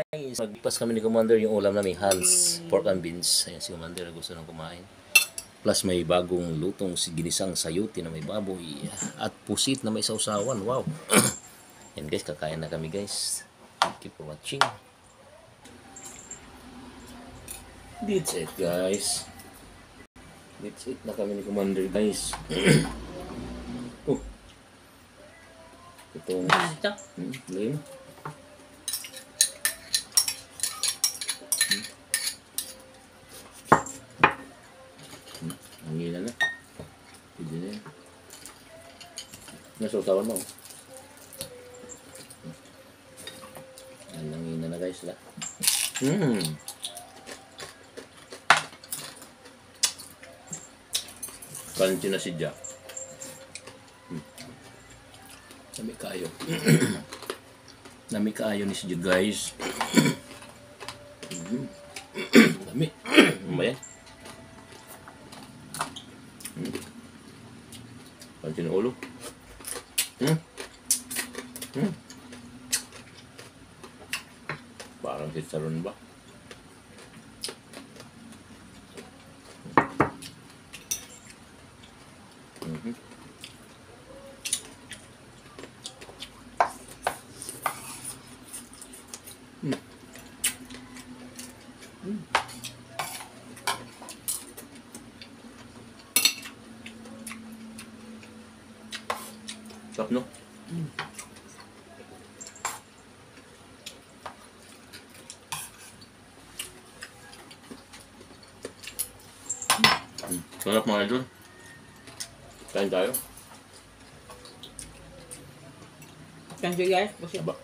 guys, magpas kami ni Commander yung ulam namin, Hans, pork and beans. Ayan si Commander, gusto nang kumain. Plus may bagong lutong ginisang sayuti na may baboy at pusit na may sausawan. Wow. Yan guys, kakain na kami guys. Thank you for watching. That's it guys. That's it na kami ni Commander guys. Oh. Itong lame. Ang hila na. Pwede na yan. Nasausawan mo. Ang hila na guys. Crunchy na si Jack. Nami kayo. Nami kayo ni si Jack guys. Nami. Mamaya. Crunchy na ulo. Parang chicharon ba? Sarap no? Sarap mga idol. Kain tayo. Kain tayo guys. Basta ba?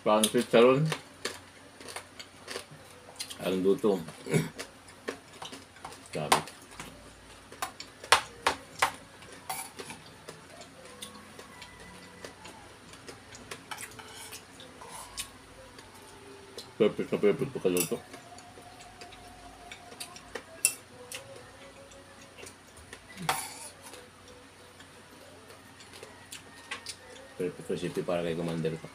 Parang chicharon. Ang lutong. Grabe. Perfect na perfect po kaluto. Perfect recipe para kay Commander to.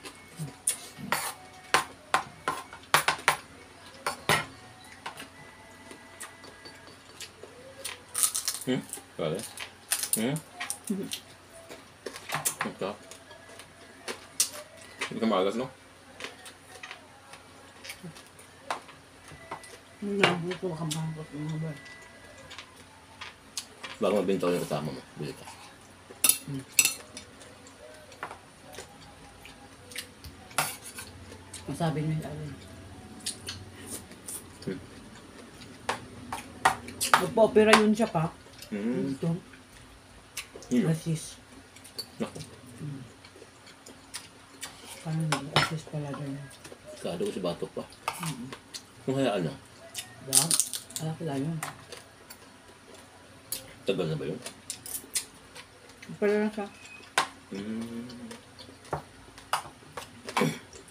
Vale. Ito. Hindi ka maagas, no? hindi ko makabangkot ng mga ba. Bago mabintaw yung kasama mo, bili ka. Masabi nyo yung alin. Magpa-opera yun siya pa. Ito. Assist. Naku. Parang nag-assist pala doon. Kado ko si Batok pa. Kung hayaan na. Diba? Alam ko lang yun. Tagal na ba yun? Pala na siya.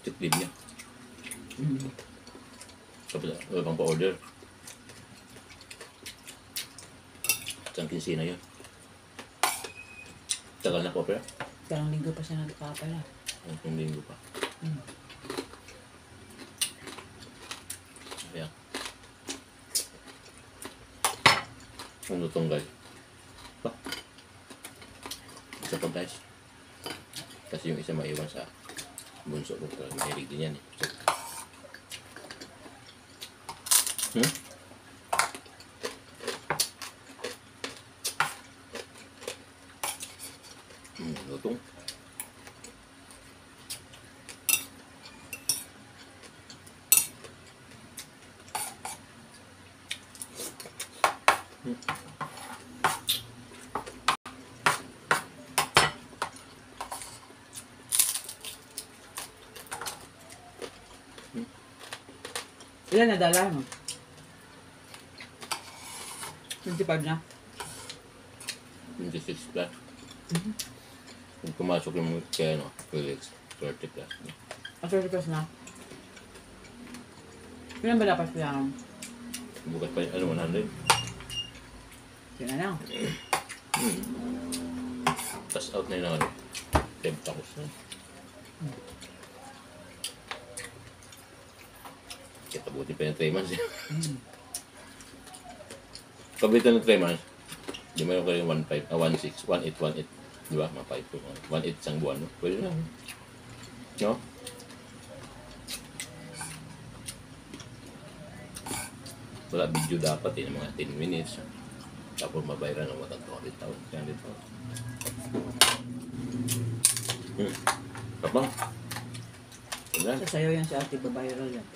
Tiklib niya. Tapos wala pang pa-order. Isang kinsina yun. Tagal na po pero? Karang linggo pa siya nagpapala. Ang linggo pa. Ayan. Ang lutong guys. Pa. Isa pa guys. Kasi yung isa maiwan sa bunso ko. Mahilig din yan eh. Lutong. Ilan na dala mo? 25 na? 26 plus. Kung pumasok yung kaya Felix, 30 plus. At 30 pesos na. Ilan ba dapat kailangan? Bukat pa yung 100. Yun na lang. Tapos out na yun ang 10 tacos na. Kita buti pa yung 3 months. Kabitan ng 3 months, di mayroon kayo 1.5, 1.6, 1.8, 1.8. Di ba? Mga 5 to 1.8 isang buwan. No? Pwede na. No? Wala video dapat eh, mga 10 minutes. Tapos mabayaran ng mga 200,000. 300,000. Kapang? Wala. Sa sayo yan si ate babayral yan.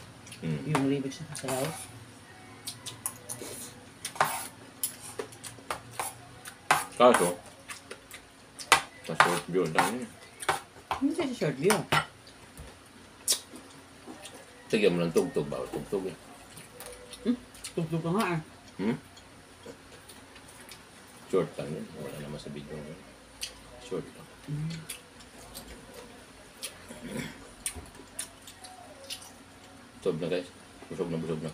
Yung lyrics sa sayaw. Kaso, sa short view lang yun. Hindi siya si short view. Tigyan mo ng tugtog, bawal tugtog eh. Tugtog ka nga eh. Short lang yun. Wala naman sa video yun. Short lang. Busog na guys. Busog na, busog na.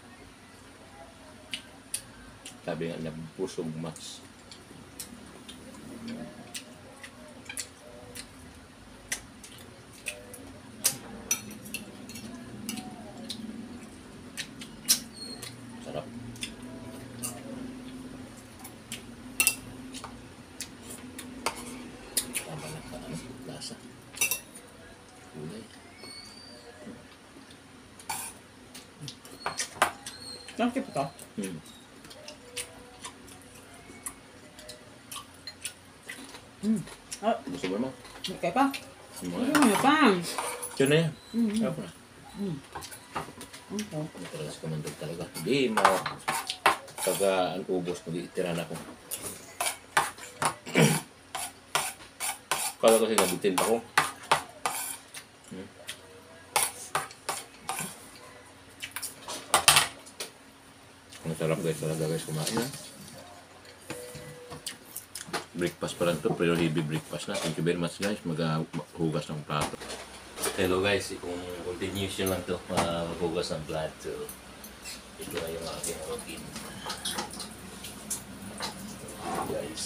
Sabi nga na busog max. Sarap. Tama na ka ano, lasa. Kulay. Nakikip ito. Ah, Busog mo mo? may pa. Mga. Ano pa? Yun na yan. Ako na. Okay. Matalas ka man doon talaga. Hindi mo. Pagka ang ubos, mag-iitira na ako. Kala kasi nabitin pa ko. Ang sarap guys, talaga guys kumain na. Breakfast pa lang to, pero heavy breakfast na. Thank you very much guys, maghugas ng plato. Hello guys, kung continuation lang to, maghugas ng plato. Ito na yung aking routine. Guys.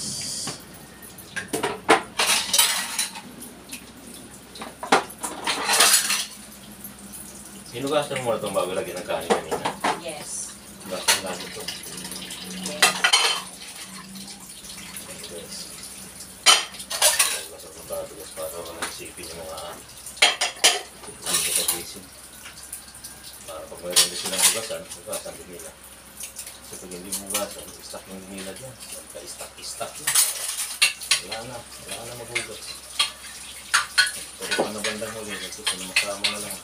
Hinugasan mo na itong bago lagi ng kanin kanina. Yes. Hinugasan natin ito. Yes. Guys. Hinugasan ng bago guys para walang isipin yung mga hindi sa casing. Para pag mayroon din silang hugasan din nila. Kasi pag hindi hugasan, stock yung nila dyan. Ka-stock yun. Wala na maghugas. Pero kung ano bandang huli, kung makama na lang.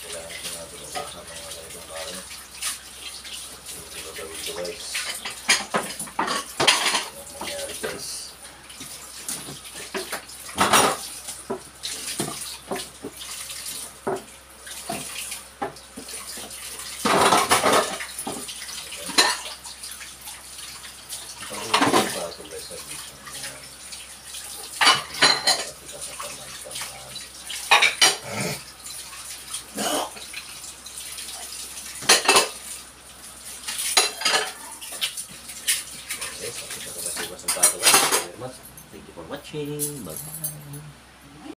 Kailangan natin hugasan ng mga ganitong parang. Ito gawin ko guys.